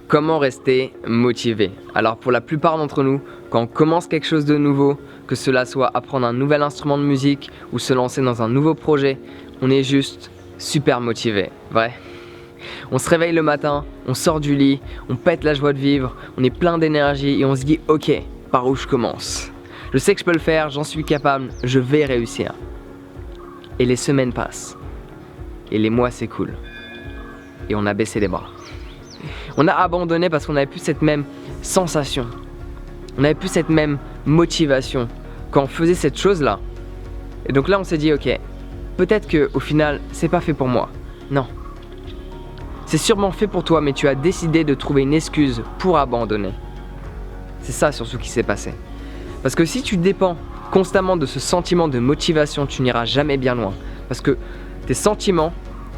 Comment rester motivé? Alors pour la plupart d'entre nous, quand on commence quelque chose de nouveau, que cela soit apprendre un nouvel instrument de musique ou se lancer dans un nouveau projet, on est juste super motivé, vrai? On se réveille le matin, on sort du lit, on pète la joie de vivre, on est plein d'énergie et on se dit ok, par où je commence? Je sais que je peux le faire, j'en suis capable, je vais réussir. Et les semaines passent, et les mois s'écoulent, et on a baissé les bras. On a abandonné parce qu'on n'avait plus cette même sensation, on n'avait plus cette même motivation quand on faisait cette chose-là. Et donc là on s'est dit ok, peut-être qu'au final c'est pas fait pour moi. Non, c'est sûrement fait pour toi, mais tu as décidé de trouver une excuse pour abandonner. C'est ça surtout qui s'est passé. Parce que si tu dépends constamment de ce sentiment de motivation, tu n'iras jamais bien loin. Parce que tes sentiments,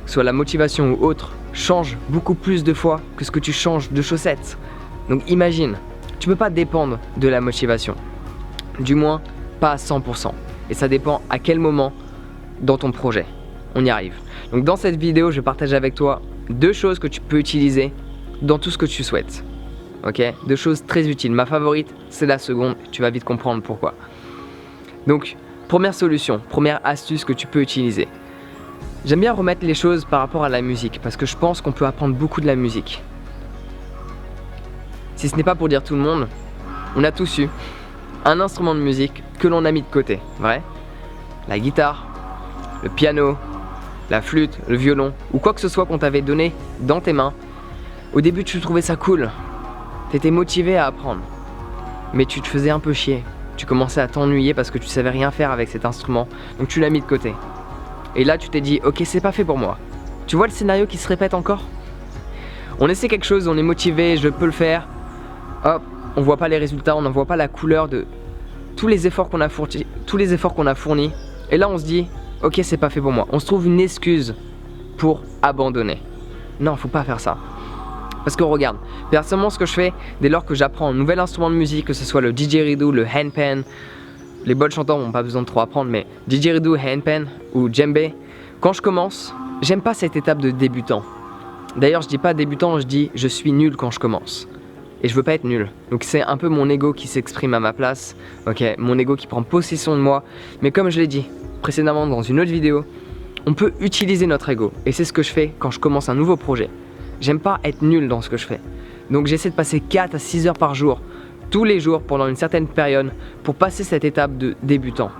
que ce soit la motivation ou autre, changent beaucoup plus de fois que ce que tu changes de chaussettes. Donc imagine, tu ne peux pas dépendre de la motivation. Du moins, pas à 100%. Et ça dépend à quel moment dans ton projet. On y arrive. Donc dans cette vidéo, je vais partager avec toi 2 choses que tu peux utiliser dans tout ce que tu souhaites. Ok, 2 choses très utiles. Ma favorite, c'est la seconde. Tu vas vite comprendre pourquoi. Donc, première solution, première astuce que tu peux utiliser. J'aime bien remettre les choses par rapport à la musique parce que je pense qu'on peut apprendre beaucoup de la musique. Si ce n'est pas pour dire tout le monde, on a tous eu un instrument de musique que l'on a mis de côté, vrai? La guitare, le piano, la flûte, le violon ou quoi que ce soit qu'on t'avait donné dans tes mains. Au début, tu trouvais ça cool, tu étais motivé à apprendre, mais tu te faisais un peu chier. Tu commençais à t'ennuyer parce que tu savais rien faire avec cet instrument, donc tu l'as mis de côté. Et là, tu t'es dit, ok, c'est pas fait pour moi. Tu vois le scénario qui se répète encore? On essaie quelque chose, on est motivé, je peux le faire. Hop, on voit pas les résultats, on n'en voit pas la couleur de tous les efforts qu'on a fournis. Et là, on se dit, ok, c'est pas fait pour moi. On se trouve une excuse pour abandonner. Non, faut pas faire ça. Parce que regarde, personnellement, ce que je fais, dès lors que j'apprends un nouvel instrument de musique, que ce soit le didgeridoo, le handpan, les bols chantants n'ont pas besoin de trop apprendre, mais didgeridoo, handpan ou djembé, quand je commence, j'aime pas cette étape de débutant. D'ailleurs, je dis pas débutant, je dis je suis nul quand je commence. Et je veux pas être nul. Donc c'est un peu mon ego qui s'exprime à ma place, ok, mon ego qui prend possession de moi. Mais comme je l'ai dit précédemment dans une autre vidéo, on peut utiliser notre ego. Et c'est ce que je fais quand je commence un nouveau projet. J'aime pas être nul dans ce que je fais. Donc j'essaie de passer 4 à 6 heures par jour, tous les jours pendant une certaine période pour passer cette étape de débutant.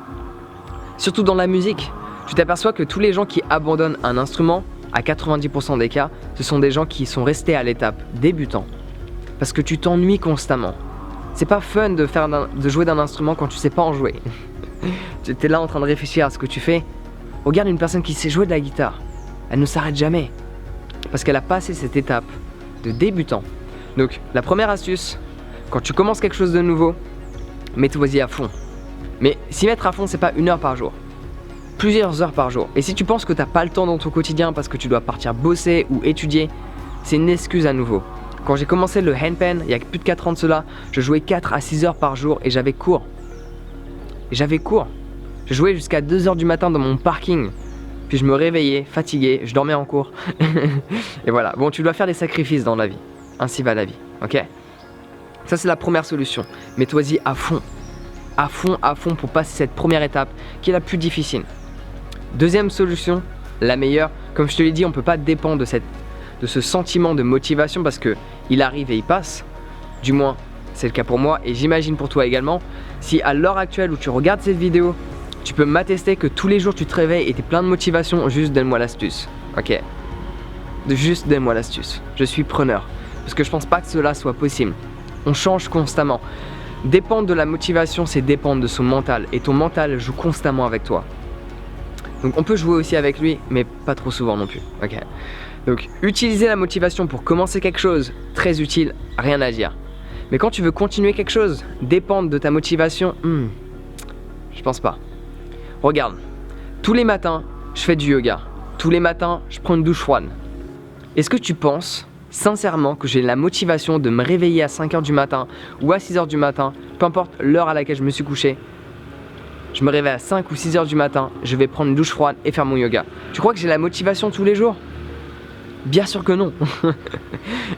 Surtout dans la musique, tu t'aperçois que tous les gens qui abandonnent un instrument, à 90% des cas, ce sont des gens qui sont restés à l'étape débutant. Parce que tu t'ennuies constamment. C'est pas fun de jouer d'un instrument quand tu sais pas en jouer. Tu es là en train de réfléchir à ce que tu fais. Regarde une personne qui sait jouer de la guitare. Elle ne s'arrête jamais. Parce qu'elle a passé cette étape de débutant. Donc la première astuce, quand tu commences quelque chose de nouveau, mets-toi-y à fond. Mais s'y mettre à fond, c'est pas 1 heure par jour. Plusieurs heures par jour. Et si tu penses que t'as pas le temps dans ton quotidien parce que tu dois partir bosser ou étudier, c'est une excuse à nouveau. Quand j'ai commencé le handpan, il y a plus de 4 ans de cela, je jouais 4 à 6 heures par jour et j'avais cours. Je jouais jusqu'à 2 heures du matin dans mon parking. Puis je me réveillais, fatigué, je dormais en cours. Et voilà, bon, tu dois faire des sacrifices dans la vie. Ainsi va la vie, ok? Ça c'est la première solution. Mets-toi-y à fond. À fond pour passer cette première étape qui est la plus difficile. Deuxième solution, la meilleure, comme je te l'ai dit, on ne peut pas dépendre de ce sentiment de motivation parce qu'il arrive et il passe. Du moins, c'est le cas pour moi et j'imagine pour toi également. Si à l'heure actuelle où tu regardes cette vidéo, tu peux m'attester que tous les jours tu te réveilles et tu es plein de motivation, juste donne-moi l'astuce. Ok? Juste donne-moi l'astuce. Je suis preneur. Parce que je pense pas que cela soit possible. On change constamment. Dépendre de la motivation, c'est dépendre de son mental. Et ton mental joue constamment avec toi. Donc on peut jouer aussi avec lui, mais pas trop souvent non plus. Ok? Donc utiliser la motivation pour commencer quelque chose, très utile, rien à dire. Mais quand tu veux continuer quelque chose, dépendre de ta motivation, je pense pas. Regarde, tous les matins, je fais du yoga. Tous les matins, je prends une douche froide. Est-ce que tu penses sincèrement que j'ai la motivation de me réveiller à 5 h du matin ou à 6 h du matin, peu importe l'heure à laquelle je me suis couché, je me réveille à 5 ou 6 h du matin, je vais prendre une douche froide et faire mon yoga. Tu crois que j'ai la motivation tous les jours? Bien sûr que non.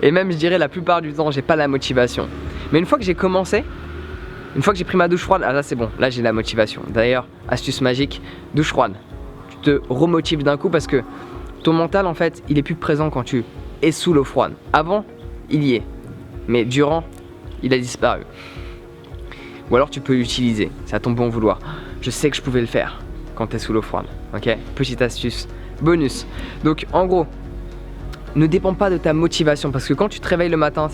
Et même je dirais la plupart du temps j'ai pas la motivation. Mais une fois que j'ai commencé, une fois que j'ai pris ma douche froide, ah là c'est bon, là j'ai la motivation. D'ailleurs, astuce magique, douche froide. Tu te remotives d'un coup parce que ton mental en fait il est plus présent quand tu es sous l'eau froide. Avant, il y est. Mais durant, il a disparu. Ou alors tu peux l'utiliser, c'est à ton bon vouloir. Je sais que je pouvais le faire quand tu es sous l'eau froide. Ok, petite astuce, bonus. Donc en gros, ne dépend pas de ta motivation parce que quand tu te réveilles le matin,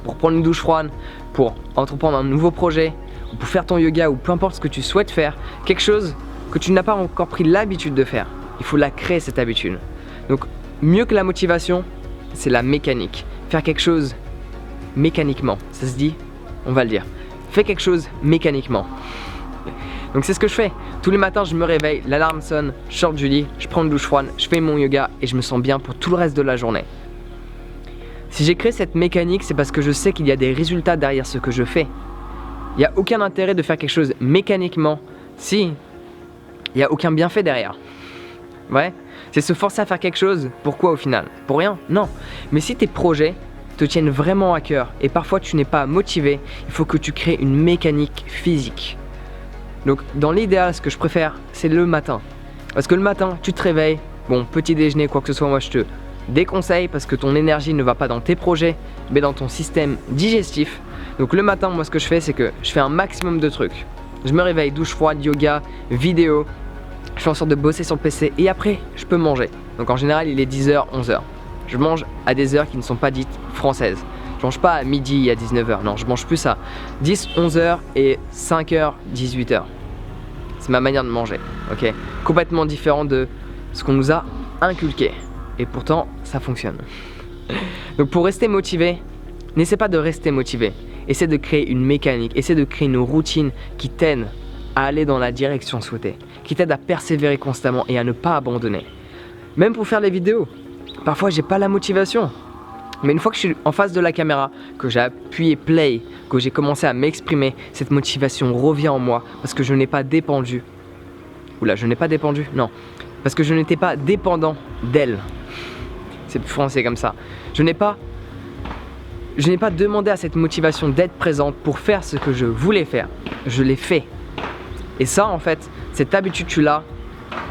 pour prendre une douche froide, pour entreprendre un nouveau projet, ou pour faire ton yoga ou peu importe ce que tu souhaites faire, quelque chose que tu n'as pas encore pris l'habitude de faire, il faut la créer cette habitude. Donc mieux que la motivation, c'est la mécanique. Faire quelque chose mécaniquement, ça se dit, on va le dire. Fais quelque chose mécaniquement. Donc c'est ce que je fais. Tous les matins je me réveille, l'alarme sonne, je sors du lit, je prends une douche froide, je fais mon yoga et je me sens bien pour tout le reste de la journée. Si j'ai créé cette mécanique, c'est parce que je sais qu'il y a des résultats derrière ce que je fais. Il n'y a aucun intérêt de faire quelque chose mécaniquement si il n'y a aucun bienfait derrière. Ouais, c'est se forcer à faire quelque chose, pourquoi au final? Pour rien? Non. Mais si tes projets te tiennent vraiment à cœur et parfois tu n'es pas motivé, il faut que tu crées une mécanique physique. Donc dans l'idéal, ce que je préfère, c'est le matin. Parce que le matin, tu te réveilles, bon, petit déjeuner, quoi que ce soit, moi je te déconseille parce que ton énergie ne va pas dans tes projets, mais dans ton système digestif. Donc le matin, moi ce que je fais, c'est que je fais un maximum de trucs. Je me réveille, douche froide, yoga, vidéo, je fais en sorte de bosser sur le PC et après, je peux manger. Donc en général, il est 10h, 11h. Je mange à des heures qui ne sont pas dites françaises. Je mange pas à midi à 19h, non, je mange plus à 10, 11h et 5h, 18h. C'est ma manière de manger, ok? Complètement différent de ce qu'on nous a inculqué. Et pourtant, ça fonctionne. Donc pour rester motivé, n'essaie pas de rester motivé. Essaie de créer une mécanique, essaie de créer une routine qui t'aide à aller dans la direction souhaitée, qui t'aide à persévérer constamment et à ne pas abandonner. Même pour faire les vidéos. Parfois j'ai pas la motivation, mais une fois que je suis en face de la caméra, que j'ai appuyé play, que j'ai commencé à m'exprimer, cette motivation revient en moi parce que je n'ai pas dépendu. Oula, je n'ai pas dépendu? Non, parce que je n'étais pas dépendant d'elle. C'est plus français comme ça. Je n'ai pas demandé à cette motivation d'être présente pour faire ce que je voulais faire. Je l'ai fait. Et ça en fait, cette habitude tu l'as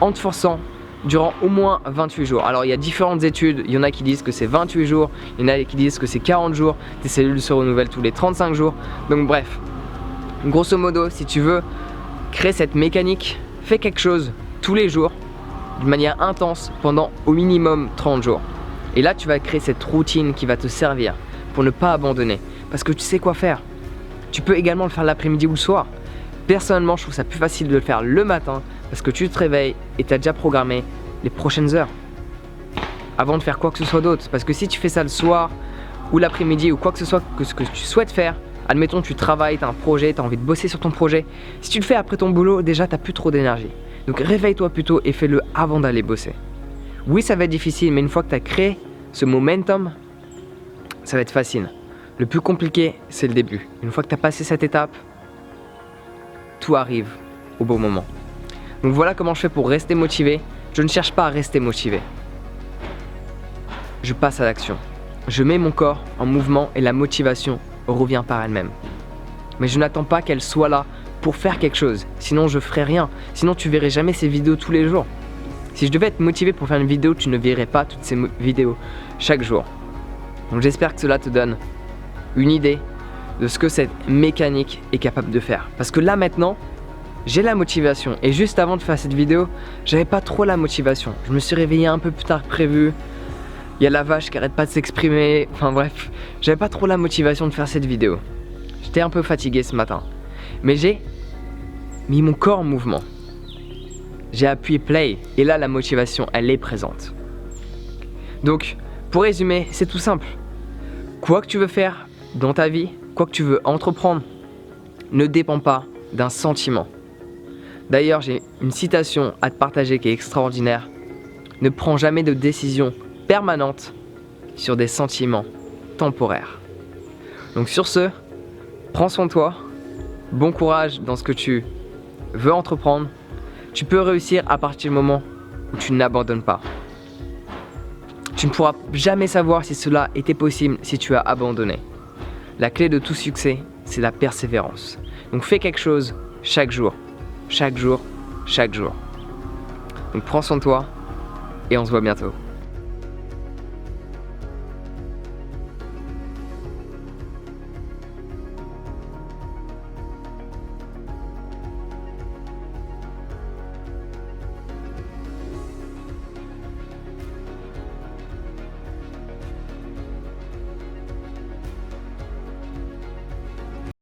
en te forçant durant au moins 28 jours. Alors il y a différentes études, il y en a qui disent que c'est 28 jours, il y en a qui disent que c'est 40 jours, tes cellules se renouvellent tous les 35 jours. Donc bref, grosso modo, si tu veux créer cette mécanique, fais quelque chose tous les jours, d'une manière intense, pendant au minimum 30 jours. Et là tu vas créer cette routine qui va te servir pour ne pas abandonner, parce que tu sais quoi faire. Tu peux également le faire l'après-midi ou le soir. Personnellement, je trouve ça plus facile de le faire le matin parce que tu te réveilles et tu as déjà programmé les prochaines heures avant de faire quoi que ce soit d'autre. Parce que si tu fais ça le soir ou l'après-midi ou quoi que ce soit que ce que tu souhaites faire, admettons tu travailles, tu as un projet, tu as envie de bosser sur ton projet, si tu le fais après ton boulot, déjà tu n'as plus trop d'énergie. Donc réveille-toi plus tôt et fais-le avant d'aller bosser. Oui, ça va être difficile, mais une fois que tu as créé ce momentum, ça va être facile. Le plus compliqué, c'est le début. Une fois que tu as passé cette étape, tout arrive au bon moment. Donc voilà comment je fais pour rester motivé. Je ne cherche pas à rester motivé. Je passe à l'action. Je mets mon corps en mouvement et la motivation revient par elle-même. Mais je n'attends pas qu'elle soit là pour faire quelque chose. Sinon je ferai rien. Sinon tu verrais jamais ces vidéos tous les jours. Si je devais être motivé pour faire une vidéo, tu ne verrais pas toutes ces vidéos chaque jour. Donc j'espère que cela te donne une idée de ce que cette mécanique est capable de faire. Parce que là maintenant, j'ai la motivation. Et juste avant de faire cette vidéo, j'avais pas trop la motivation. Je me suis réveillé un peu plus tard que prévu. Il y a la vache qui arrête pas de s'exprimer. Enfin bref, j'avais pas trop la motivation de faire cette vidéo. J'étais un peu fatigué ce matin. Mais j'ai mis mon corps en mouvement. J'ai appuyé play. Et là, la motivation, elle est présente. Donc, pour résumer, c'est tout simple. Quoi que tu veux faire dans ta vie, quoi que tu veux entreprendre, ne dépend pas d'un sentiment. D'ailleurs, j'ai une citation à te partager qui est extraordinaire. Ne prends jamais de décision permanente sur des sentiments temporaires. Donc sur ce, prends soin de toi, bon courage dans ce que tu veux entreprendre. Tu peux réussir à partir du moment où tu n'abandonnes pas. Tu ne pourras jamais savoir si cela était possible si tu as abandonné. La clé de tout succès, c'est la persévérance. Donc fais quelque chose chaque jour, chaque jour, chaque jour. Donc prends soin de toi et on se voit bientôt.